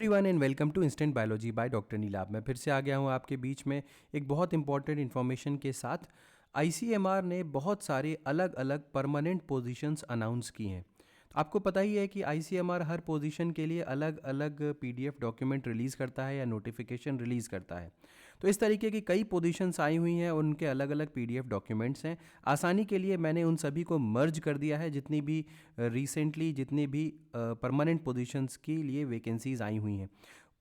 Everyone and welcome to instant biology by doctor Neelabh. मैं फिर से आ गया हूँ आपके बीच में एक बहुत इंपॉर्टेंट इन्फॉर्मेशन के साथ। आईसीएमआर ने बहुत सारे अलग अलग परमानेंट पोजीशंस अनाउंस की हैं। तो आपको पता ही है कि आईसीएमआर हर पोजीशन के लिए अलग अलग पीडीएफ डॉक्यूमेंट रिलीज़ करता है या नोटिफिकेशन रिलीज़ करता है। तो इस तरीके की कई पोजीशंस आई हुई हैं, उनके अलग अलग पीडीएफ डॉक्यूमेंट्स हैं। आसानी के लिए मैंने उन सभी को मर्ज कर दिया है, जितनी भी रिसेंटली जितनी भी परमानेंट पोजीशंस के लिए वैकेंसीज़ आई हुई हैं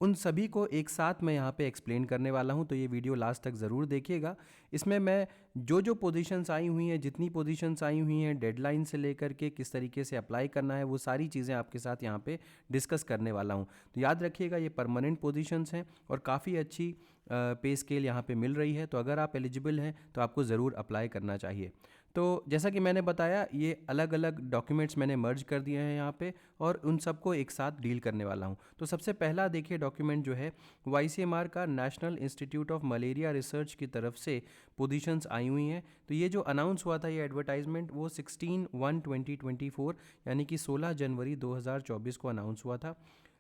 उन सभी को एक साथ मैं यहाँ पे एक्सप्लेन करने वाला हूँ। तो ये वीडियो लास्ट तक ज़रूर देखिएगा। इसमें मैं जो पोजीशंस आई हुई हैं, जितनी पोजीशंस आई हुई हैं, डेडलाइन से लेकर के किस तरीके से अप्लाई करना है, वो सारी चीज़ें आपके साथ यहाँ पे डिस्कस करने वाला हूँ। तो याद रखिएगा, ये परमानेंट पोजीशंस हैं और काफ़ी अच्छी पे स्केल यहाँ पे मिल रही है। तो अगर आप एलिजिबल हैं तो आपको ज़रूर अप्लाई करना चाहिए। तो जैसा कि मैंने बताया, ये अलग अलग डॉक्यूमेंट्स मैंने मर्ज कर दिए हैं यहाँ पे और उन सबको एक साथ डील करने वाला हूँ। तो सबसे पहला देखिए डॉक्यूमेंट जो है वो आईसीएमआर का national institute of malaria research की तरफ से पोजीशंस आई हुई हैं। तो ये जो अनाउंस हुआ था, ये एडवर्टाइजमेंट, वो 16/1/2024 यानी कि 16 जनवरी 2024 को अनाउंस हुआ था।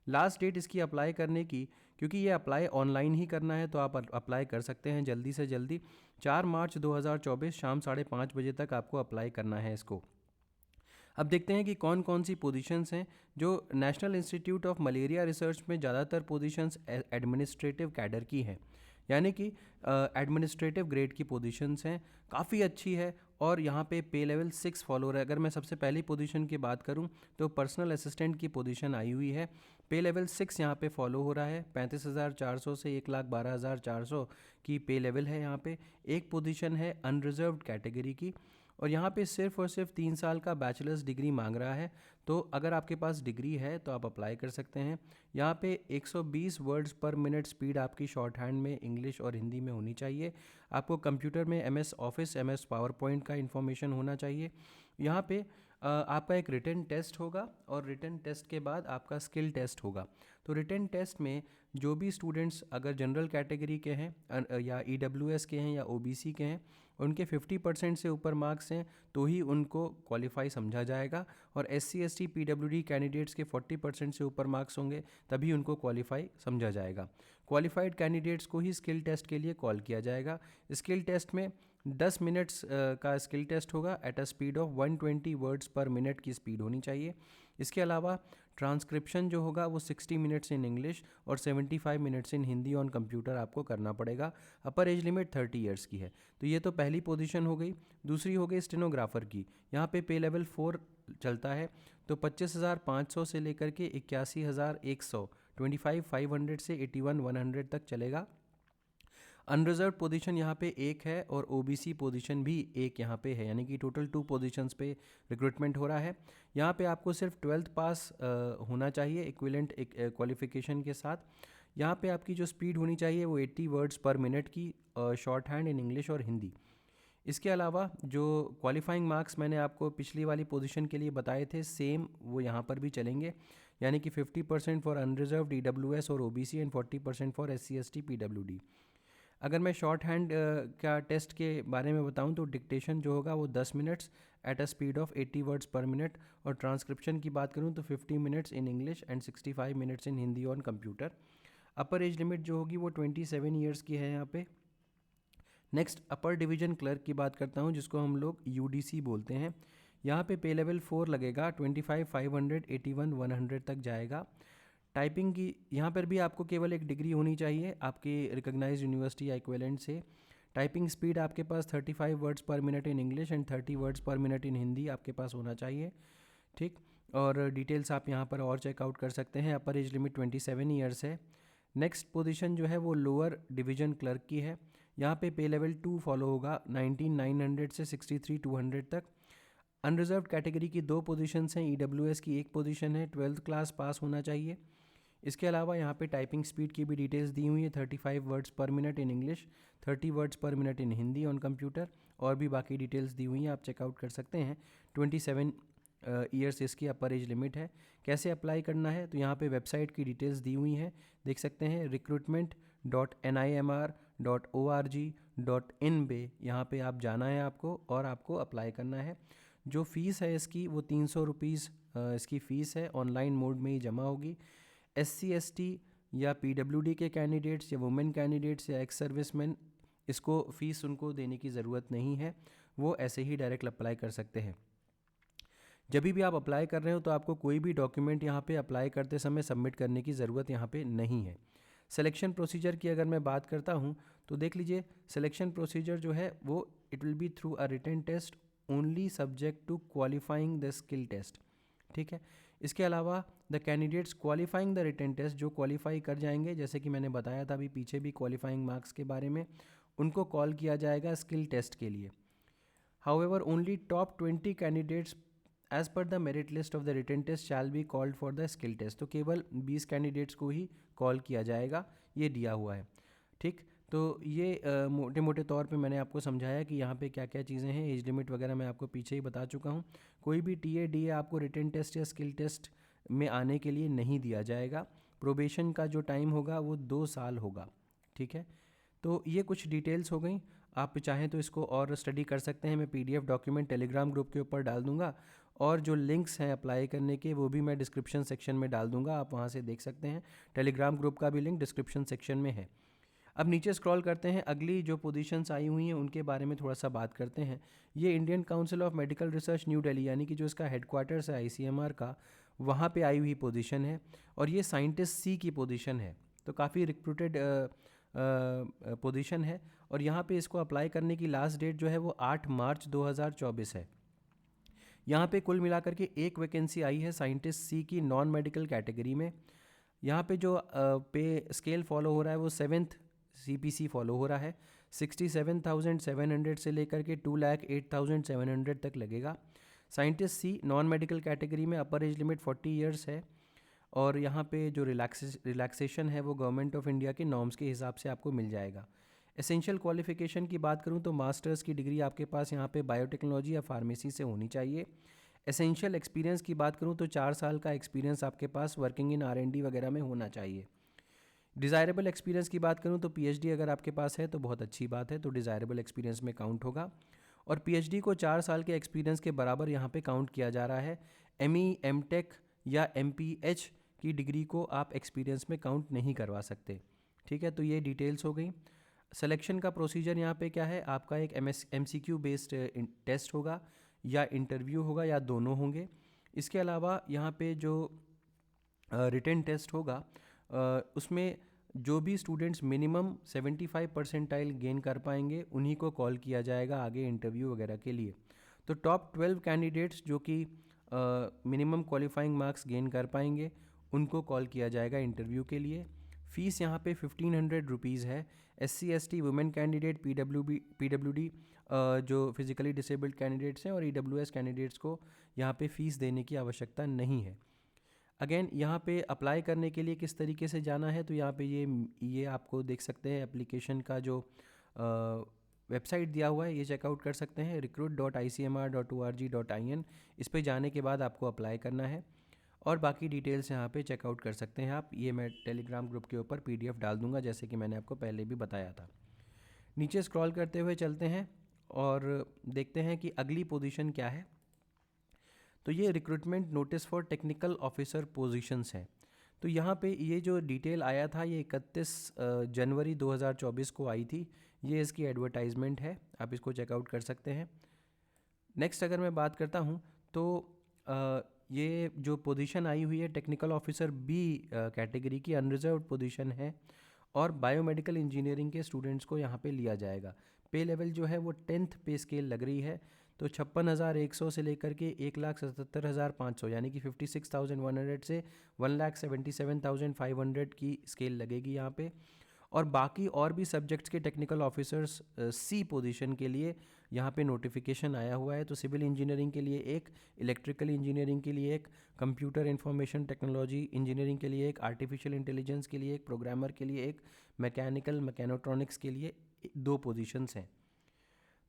लास्ट डेट इसकी अप्लाई करने की, क्योंकि ये अप्लाई ऑनलाइन ही करना है तो आप अप्लाई कर सकते हैं जल्दी से जल्दी। 4 मार्च 2024 शाम 5:30 बजे तक आपको अप्लाई करना है इसको। अब देखते हैं कि कौन कौन सी पोजीशंस हैं। जो national institute of malaria research में ज़्यादातर पोजीशंस एडमिनिस्ट्रेटिव कैडर की हैं, यानी कि एडमिनिस्ट्रेटिव ग्रेड की पोजीशंस हैं, काफ़ी अच्छी है। और यहाँ पे लेवल 6 फॉलो हो रहा है। अगर मैं सबसे पहली पोजीशन की बात करूँ तो पर्सनल असिस्टेंट की पोजीशन आई हुई है। पे लेवल 6 यहाँ पे फॉलो हो रहा है। 35,400 से 1,12,400 की पे लेवल है यहाँ पे। एक पोजीशन है अनरिजर्व्ड कैटेगरी की और यहाँ पे सिर्फ और सिर्फ 3 साल का बैचलर्स डिग्री मांग रहा है। तो अगर आपके पास डिग्री है तो आप अप्लाई कर सकते हैं। यहाँ पे 120 वर्ड्स पर मिनट स्पीड आपकी शॉर्ट हैंड में इंग्लिश और हिंदी में होनी चाहिए। आपको कंप्यूटर में MS office, MS power point का इन्फॉर्मेशन होना चाहिए। यहाँ पे आपका एक रिटन टेस्ट होगा और रिटन टेस्ट के बाद आपका स्किल टेस्ट होगा। तो रिटन टेस्ट में जो भी स्टूडेंट्स अगर जनरल कैटेगरी के हैं या ईडब्ल्यूएस के हैं या ओबीसी के हैं, उनके 50% से ऊपर मार्क्स हैं तो ही उनको क्वालिफाई समझा जाएगा। और एससी एसटी पीडब्ल्यूडी कैंडिडेट्स के 40% से ऊपर मार्क्स होंगे तभी उनको क्वालिफाई समझा जाएगा। क्वालिफाइड कैंडिडेट्स को ही स्किल टेस्ट के लिए कॉल किया जाएगा। स्किल टेस्ट में 10 मिनट्स का स्किल टेस्ट होगा at a speed of 120 words पर मिनट की स्पीड होनी चाहिए। इसके अलावा ट्रांसक्रिप्शन जो होगा वो 60 मिनट्स इन इंग्लिश और 75 minutes in Hindi on computer आपको करना पड़ेगा। अपर एज लिमिट 30 ईयर्स की है। तो ये तो पहली पोजीशन हो गई। दूसरी हो गई स्टेनोग्राफर की। यहाँ पे लेवल 4 चलता है। तो 25,500 से लेकर के 81,100 25,500 से 81,100 तक चलेगा। अनरिजर्व पोजीशन यहाँ पे एक है और ओबीसी पोजीशन भी एक यहाँ पे है, यानी कि टोटल 2 पोजीशंस पे रिक्रूटमेंट हो रहा है। यहाँ पे आपको सिर्फ 12th पास होना चाहिए इक्विवेलेंट क्वालिफिकेशन के साथ। यहाँ पे आपकी जो स्पीड होनी चाहिए वो 80 वर्ड्स पर मिनट की, शॉर्ट हैंड इन इंग्लिश और हिंदी। इसके अलावा जो क्वालिफाइंग मार्क्स मैंने आपको पिछली वाली पोजीशन के लिए बताए थे, सेम वो यहाँ पर भी चलेंगे, यानी कि 50% फॉर अनरिजर्व्ड ईडब्ल्यूएस और OBC and 40% for SC ST PWD. अगर मैं शॉर्ट हैंड का टेस्ट के बारे में बताऊं तो डिक्टेशन जो होगा वो 10 minutes at a speed of 80 words पर मिनट, और ट्रांसक्रिप्शन की बात करूं तो 50 minutes in English and 65 minutes in Hindi on computer. Upper age limit जो होगी वो 27 ईयर्स की है यहाँ पे। नेक्स्ट अपर डिवीजन क्लर्क की बात करता हूँ, जिसको हम लोग यूडीसी बोलते हैं। यहाँ पे लेवल 4 लगेगा। 25,500 81,100 तक जाएगा। टाइपिंग की यहाँ पर भी आपको केवल एक डिग्री होनी चाहिए आपकी रिकॉग्नाइज्ड यूनिवर्सिटी या इक्विवेलेंट से। टाइपिंग स्पीड आपके पास 35 वर्ड्स पर minute in English and 30 words पर मिनट इन हिंदी आपके पास होना चाहिए। ठीक, और डिटेल्स आप यहाँ पर और चेकआउट कर सकते हैं। अपर एज लिमिट 27 ईयर्स है। नेक्स्ट पोजीशन जो है वो लोअर डिवीजन क्लर्क की है। यहाँ पे लेवल 2 फॉलो होगा 19,900 से 63,200 तक। अनरिजर्व्ड कैटेगरी की 2 पोजीशंस हैं, ईडब्ल्यूएस की 1 पोजीशन है। 12th क्लास पास होना चाहिए। इसके अलावा यहाँ पे टाइपिंग स्पीड की भी डिटेल्स दी हुई है। 35 वर्ड्स पर मिनट इन इंग्लिश, 30 वर्ड्स पर minute in Hindi on computer, और भी बाकी डिटेल्स दी हुई हैं, आप चेकआउट कर सकते हैं। 27 ईयर्स इसकी अपर एज लिमिट है। कैसे अप्लाई करना है तो यहाँ पे वेबसाइट की डिटेल्स दी हुई हैं, देख सकते हैं, recruitment.nimr.org.in पे यहाँ पे आप जाना है आपको और आपको अप्लाई करना है। जो फ़ीस है इसकी वो 300 रुपीज़ इसकी फ़ीस है, ऑनलाइन मोड में ही जमा होगी। SC ST या पीडब्ल्यूडी के कैंडिडेट्स या वुमेन कैंडिडेट्स या एक्स सर्विसमैन, इसको फ़ीस उनको देने की ज़रूरत नहीं है, वो ऐसे ही डायरेक्ट अप्लाई कर सकते हैं। जब भी आप अप्लाई कर रहे हो तो आपको कोई भी डॉक्यूमेंट यहाँ पे अप्लाई करते समय सबमिट करने की ज़रूरत यहाँ पे नहीं है। सिलेक्शन प्रोसीजर की अगर मैं बात करता हूँ तो देख लीजिए, सिलेक्शन प्रोसीजर जो है वो it will be through a written test only subject to qualifying the skill test. ठीक है, इसके अलावा the candidates qualifying the written test, जो क्वालिफाई कर जाएंगे, जैसे कि मैंने बताया था अभी पीछे भी क्वालिफाइंग मार्क्स के बारे में, उनको कॉल किया जाएगा स्किल टेस्ट के लिए। However only top 20 candidates as per the merit list of the written test shall be called for the skill test. तो केवल 20 कैंडिडेट्स को ही कॉल किया जाएगा, ये दिया हुआ है। ठीक, तो ये मोटे मोटे तौर पे मैंने आपको समझाया कि यहाँ पे क्या क्या चीज़ें हैं। एज लिमिट वगैरह मैं आपको पीछे ही बता चुका हूँ। कोई भी टीए आपको रिटन टेस्ट या स्किल टेस्ट में आने के लिए नहीं दिया जाएगा। प्रोबेशन का जो टाइम होगा वो 2 साल होगा। ठीक है, तो ये कुछ डिटेल्स हो गई। आप चाहें तो इसको और स्टडी कर सकते हैं। मैं पीडीएफ डॉक्यूमेंट टेलीग्राम ग्रुप के ऊपर डाल दूंगा, और जो लिंक्स हैं अप्लाई करने के वो भी मैं डिस्क्रिप्शन सेक्शन में डाल दूंगा, आप वहां से देख सकते हैं। टेलीग्राम ग्रुप का भी लिंक डिस्क्रिप्शन सेक्शन में है। अब नीचे स्क्रॉल करते हैं, अगली जो पोजीशंस आई हुई हैं उनके बारे में थोड़ा सा बात करते हैं। ये Indian council of medical research new Delhi, यानी कि जो इसका हेडक्वार्टर्स है आईसीएमआर का, वहाँ पे आई हुई पोजीशन है, और ये साइंटिस्ट सी की पोजीशन है। तो काफ़ी रिक्रूटेड पोजीशन है, और यहाँ पे इसको अप्लाई करने की लास्ट डेट जो है वो 8 मार्च 2024 है। यहाँ पे कुल मिलाकर के एक वैकेंसी आई है साइंटिस्ट सी की नॉन मेडिकल कैटेगरी में। यहाँ पे जो पे स्केल फॉलो हो रहा है वो 7th CPC फॉलो हो रहा है। 67,700 से लेकर के 2,08,700 तक लगेगा। Scientist C non medical category में अपर एज लिमिट 40 ईयर्स है, और यहाँ पे जो रिलैक्सेशन है वो गवर्नमेंट ऑफ इंडिया के नॉर्म्स के हिसाब से आपको मिल जाएगा। एसेंशियल क्वालिफिकेशन की बात करूँ तो मास्टर्स की डिग्री आपके पास यहाँ पे बायोटेक्नोलॉजी या फार्मेसी से होनी चाहिए। एसेंशियल एक्सपीरियंस की बात करूँ तो 4 साल का एक्सपीरियंस आपके पास वर्किंग इन R&D वगैरह में होना चाहिए। डिज़ायरेबल एक्सपीरियंस की बात करूँ तो PhD अगर आपके पास है तो बहुत अच्छी बात है, तो डिज़ायरेबल एक्सपीरियंस में काउंट होगा। और PhD को 4 साल के एक्सपीरियंस के बराबर यहाँ पे काउंट किया जा रहा है। ME MTech या MPH की डिग्री को आप एक्सपीरियंस में काउंट नहीं करवा सकते। ठीक है, तो ये डिटेल्स हो गई। सिलेक्शन का प्रोसीजर यहाँ पे क्या है, आपका एक MCQ बेस्ड टेस्ट होगा, या इंटरव्यू होगा, या दोनों होंगे। इसके अलावा यहाँ पे जो रिटन टेस्ट होगा उसमें जो भी स्टूडेंट्स मिनिमम 75 परसेंटाइल गेन कर पाएंगे उन्हीं को कॉल किया जाएगा आगे इंटरव्यू वगैरह के लिए। तो टॉप 12 कैंडिडेट्स जो कि मिनिमम क्वालिफाइंग मार्क्स गेन कर पाएंगे उनको कॉल किया जाएगा इंटरव्यू के लिए। फ़ीस यहाँ पे 1500 रुपीज़ है। SC ST women candidate PWD जो फिज़िकली डिसेबल्ड कैंडिडेट्स हैं और EWS कैंडिडेट्स को यहाँ पे फ़ीस देने की आवश्यकता नहीं है। अगेन यहाँ पे अप्लाई करने के लिए किस तरीके से जाना है, तो यहाँ पे ये आपको देख सकते हैं एप्लीकेशन का जो वेबसाइट दिया हुआ है, ये चेकआउट कर सकते हैं recruit.icmr.org.in। इस पे जाने के बाद आपको अप्लाई करना है, और बाकी डिटेल्स यहाँ पे चेकआउट कर सकते हैं आप। ये मैं टेलीग्राम ग्रुप के ऊपर PDF डाल दूंगा, जैसे कि मैंने आपको पहले भी बताया था। नीचे स्क्रॉल करते हुए चलते हैं और देखते हैं कि अगली पोजीशन क्या है। तो ये recruitment notice for technical officer positions हैं। तो यहाँ पे ये जो डिटेल आया था ये 31 जनवरी 2024 को आई थी। ये इसकी एडवर्टाइजमेंट है, आप इसको चेकआउट कर सकते हैं। नेक्स्ट अगर मैं बात करता हूँ तो ये जो पोजीशन आई हुई है टेक्निकल ऑफिसर B कैटेगरी की अनरिजर्व्ड पोजीशन है, और बायोमेडिकल इंजीनियरिंग के स्टूडेंट्स को यहाँ पे लिया जाएगा। पे लेवल जो है वो 10th पे स्केल लग रही है, तो 56,100 से लेकर के 1,77,500 यानी कि 56,100 से 1,77,500 की स्केल लगेगी यहाँ पे। और बाकी और भी सब्जेक्ट्स के टेक्निकल ऑफिसर्स C पोजीशन के लिए यहाँ पे नोटिफिकेशन आया हुआ है। तो सिविल इंजीनियरिंग के लिए एक, इलेक्ट्रिकल इंजीनियरिंग के लिए एक, कंप्यूटर इंफॉर्मेशन टेक्नोलॉजी इंजीनियरिंग के लिए एक, आर्टिफिशियल इंटेलिजेंस के लिए एक, प्रोग्रामर के लिए एक, मैकेनिकल मैकेनोट्रॉनिक्स के लिए 2 पोजीशंस हैं।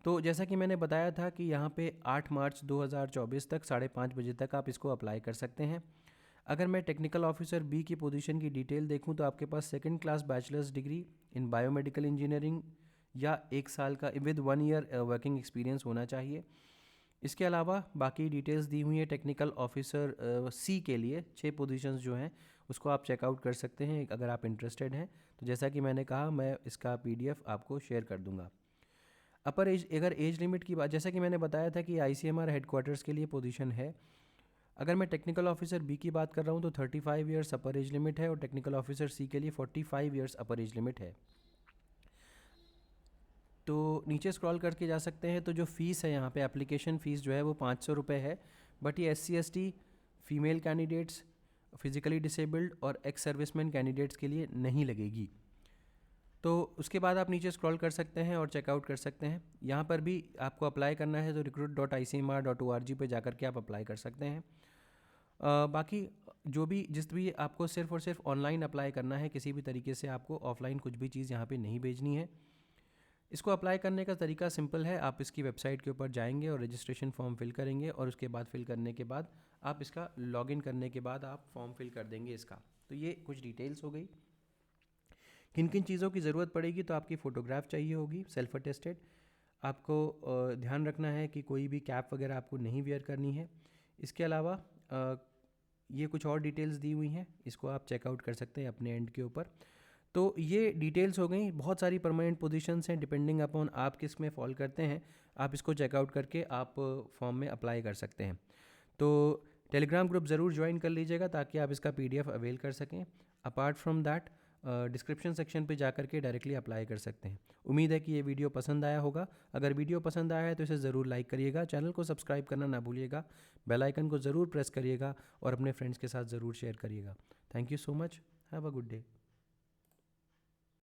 तो जैसा कि मैंने बताया था कि यहाँ पे 8 मार्च 2024 तक 5:30 बजे तक आप इसको अप्लाई कर सकते हैं। अगर मैं टेक्निकल ऑफिसर B की पोजीशन की डिटेल देखूँ तो आपके पास 2nd class bachelors degree in biomedical engineering या 1 साल का विद 1 ईयर वर्किंग एक्सपीरियंस होना चाहिए। इसके अलावा बाकी डिटेल्स दी हुई है टेक्निकल ऑफिसर C के लिए 6 पोजीशंस जो हैं उसको आप चेकआउट कर सकते हैं अगर आप इंटरेस्टेड हैं। तो जैसा कि मैंने कहा, मैं इसका PDF आपको शेयर कर दूंगा। अपर एज, अगर एज लिमिट की बात, जैसा कि मैंने बताया था कि ICMR हेडक्वार्टर्स के लिए पोजीशन है। अगर मैं टेक्निकल ऑफिसर B की बात कर रहा हूँ तो 35 ईयर्स अपर एज लिमिट है, और टेक्निकल ऑफिसर C के लिए 45 ईयर्स अपर एज लिमिट है। तो नीचे स्क्रॉल करके जा सकते हैं। तो जो फ़ीस है यहाँ पे, एप्लीकेशन फ़ीस जो है वो 500 रुपये है, बट ये SC ST, female candidates, physically disabled और एक्स सर्विसमैन कैंडिडेट्स के लिए नहीं लगेगी। तो उसके बाद आप नीचे स्क्रॉल कर सकते हैं और चेकआउट कर सकते हैं। यहाँ पर भी आपको अप्लाई करना है तो recruit.icmr.org पे जाकर के आप अप्लाई कर सकते हैं। बाकी जिस भी आपको सिर्फ और सिर्फ ऑनलाइन अप्लाई करना है, किसी भी तरीके से आपको ऑफलाइन कुछ भी चीज़ यहाँ पे नहीं भेजनी है। इसको अप्लाई करने का तरीका सिंपल है, आप इसकी वेबसाइट के ऊपर जाएंगे और रजिस्ट्रेशन फॉर्म फिल करेंगे, और उसके बाद फिल करने के बाद आप इसका लॉगिन करने के बाद आप फॉर्म फिल कर देंगे इसका। तो ये कुछ डिटेल्स हो गई। किन किन चीज़ों की ज़रूरत पड़ेगी, तो आपकी फ़ोटोग्राफ चाहिए होगी सेल्फ अटेस्टेड। आपको ध्यान रखना है कि कोई भी कैप वगैरह आपको नहीं वेयर करनी है। इसके अलावा ये कुछ और डिटेल्स दी हुई हैं, इसको आप चेकआउट कर सकते हैं अपने एंड के ऊपर। तो ये डिटेल्स हो गई। बहुत सारी परमानेंट पोजीशंस हैं, डिपेंडिंग अपॉन आप किस में फॉल करते हैं। आप इसको चेकआउट करके आप फॉर्म में अप्लाई कर सकते हैं। तो टेलीग्राम ग्रुप ज़रूर ज्वाइन कर लीजिएगा ताकि आप इसका PDF अवेल कर सकें। Apart from that, description section पे जाकर के डायरेक्टली अप्लाई कर सकते हैं। उम्मीद है कि ये वीडियो पसंद आया होगा। अगर वीडियो पसंद आया है तो इसे ज़रूर लाइक करिएगा, चैनल को सब्सक्राइब करना ना भूलिएगा, बेल आइकन को ज़रूर प्रेस करिएगा और अपने फ्रेंड्स के साथ ज़रूर शेयर करिएगा। Thank you so much, have a good day.